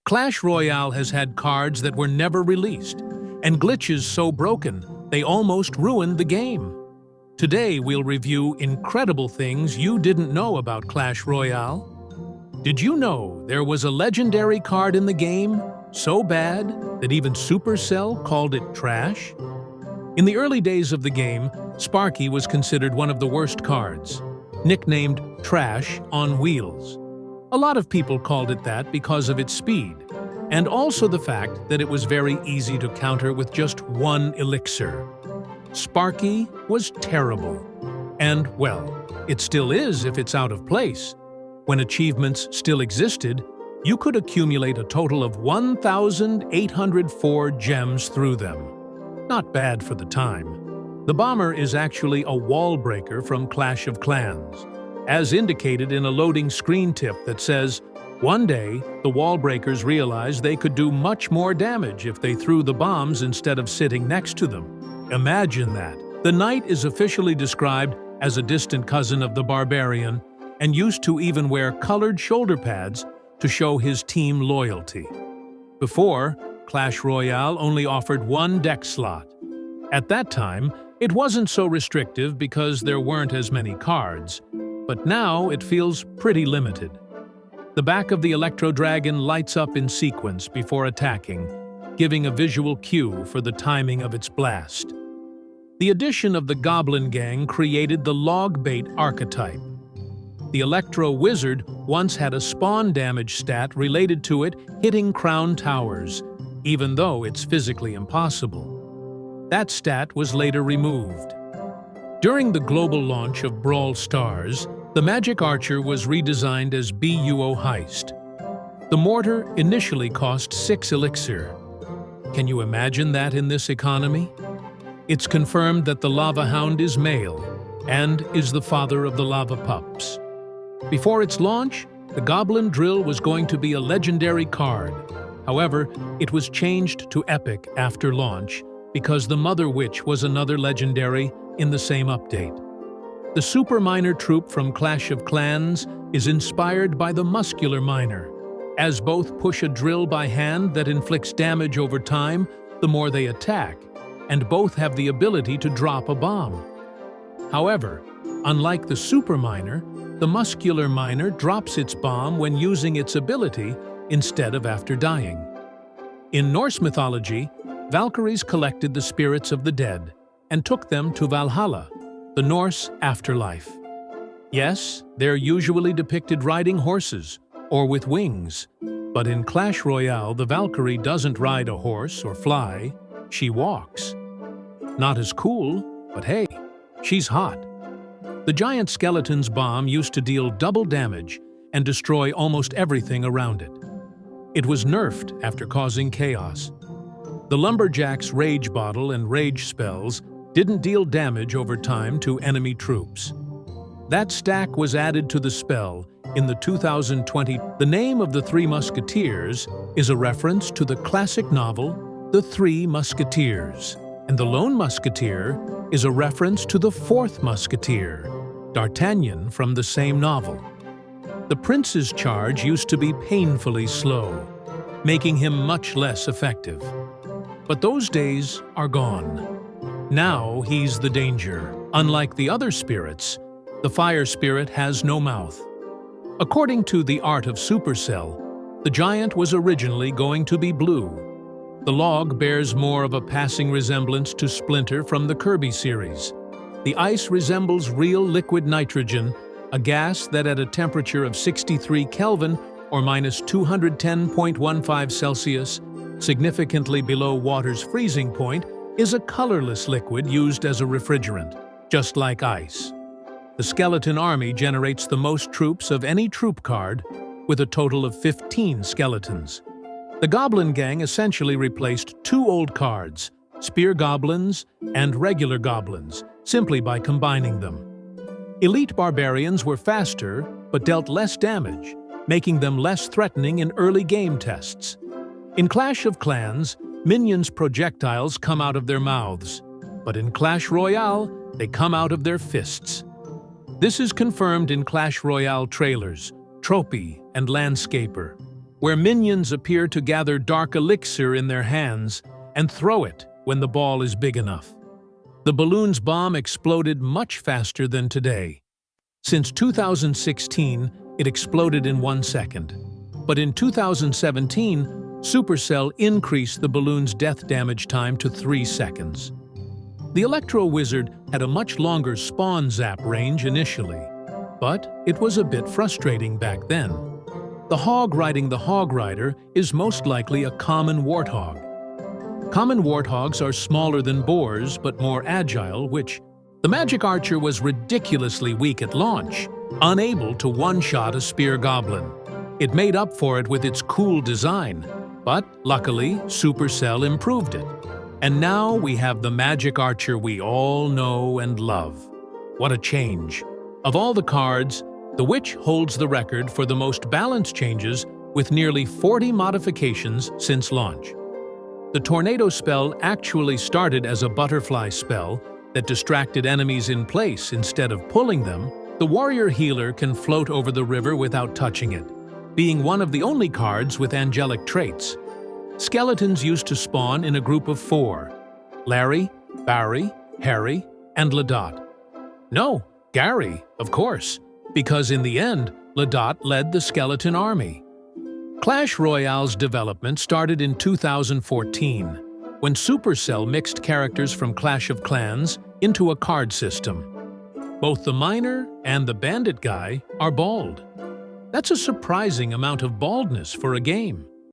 Clash Royale has had cards that were never released, and glitches so broken they almost ruined the game. Today we'll review incredible things you didn't know about Clash Royale. Did you know there was a legendary card in the game so bad that even Supercell called it trash? In the early days of the game, Sparky was considered one of the worst cards, nicknamed Trash on Wheels. A lot of people called it that because of its speed, and also the fact that it was very easy to counter with just one elixir. Sparky was terrible. And, well, it still is if it's out of place. When achievements still existed, you could accumulate a total of 1,804 gems through them. Not bad for the time. The bomber is actually a wall breaker from Clash of Clans, as indicated in a loading screen tip that says, one day, the wall breakers realized they could do much more damage if they threw the bombs instead of sitting next to them. Imagine that. The knight is officially described as a distant cousin of the barbarian and used to even wear colored shoulder pads to show his team loyalty. Before, Clash Royale only offered one deck slot. At that time, it wasn't so restrictive because there weren't as many cards, but now it feels pretty limited. The back of the Electro Dragon lights up in sequence before attacking, giving a visual cue for the timing of its blast. The addition of the Goblin Gang created the log bait archetype. The Electro Wizard once had a spawn damage stat related to it hitting crown towers, even though it's physically impossible. That stat was later removed. During the global launch of Brawl Stars, the Magic Archer was redesigned as BUO Heist. The mortar initially cost 6 elixir. Can you imagine that in this economy? It's confirmed that the Lava Hound is male and is the father of the Lava Pups. Before its launch, the Goblin Drill was going to be a legendary card. However, it was changed to Epic after launch because the Mother Witch was another legendary in the same update. The Super Miner troop from Clash of Clans is inspired by the Muscular Miner, as both push a drill by hand that inflicts damage over time the more they attack, and both have the ability to drop a bomb. However, unlike the Super Miner, the Muscular Miner drops its bomb when using its ability instead of after dying. In Norse mythology, Valkyries collected the spirits of the dead and took them to Valhalla, the Norse afterlife. Yes, they're usually depicted riding horses or with wings, but in Clash Royale, the Valkyrie doesn't ride a horse or fly, she walks. Not as cool, but hey, she's hot. The giant skeleton's bomb used to deal double damage and destroy almost everything around it. It was nerfed after causing chaos. The Lumberjack's Rage Bottle and Rage spells didn't deal damage over time to enemy troops. That stack was added to the spell in the 2020. The name of the Three Musketeers is a reference to the classic novel The Three Musketeers, and the Lone Musketeer is a reference to the Fourth Musketeer, D'Artagnan from the same novel. The prince's charge used to be painfully slow, making him much less effective. But those days are gone. Now he's the danger. Unlike the other spirits, the fire spirit has no mouth. According to The Art of Supercell, the giant was originally going to be blue. The log bears more of a passing resemblance to Splinter from the Kirby series. The ice resembles real liquid nitrogen, a gas that at a temperature of 63 Kelvin or minus 210.15 Celsius, significantly below water's freezing point, is a colorless liquid used as a refrigerant, just like ice. The Skeleton Army generates the most troops of any troop card, with a total of 15 skeletons. The Goblin Gang essentially replaced 2 old cards, Spear Goblins and Regular Goblins, simply by combining them. Elite Barbarians were faster, but dealt less damage, making them less threatening in early game tests. In Clash of Clans, minions' projectiles come out of their mouths, but in Clash Royale, they come out of their fists. This is confirmed in Clash Royale trailers, Trophy, and Landscaper. where minions appear to gather dark elixir in their hands and throw it when the ball is big enough. The balloon's bomb exploded much faster than today. Since 2016, it exploded in 1 second. But in 2017, Supercell increased the balloon's death damage time to 3 seconds. The Electro Wizard had a much longer spawn zap range initially, but it was a bit frustrating back then. The hog riding the Hog Rider is most likely a common warthog. Common warthogs are smaller than boars but more agile, which the Magic Archer was ridiculously weak at launch, unable to one-shot a spear goblin. It made up for it with its cool design, but luckily Supercell improved it. And now we have the Magic Archer we all know and love. What a change! Of all the cards, the Witch holds the record for the most balance changes with nearly 40 modifications since launch. The Tornado spell actually started as a butterfly spell that distracted enemies in place instead of pulling them. The Warrior Healer can float over the river without touching it, being one of the only cards with angelic traits. Skeletons used to spawn in a group of 4: Larry, Barry, Harry, and Ladot. No, Gary, of course, because in the end, Ladot led the skeleton army. Clash Royale's development started in 2014, when Supercell mixed characters from Clash of Clans into a card system. Both the Miner and the Bandit guy are bald. That's a surprising amount of baldness for a game.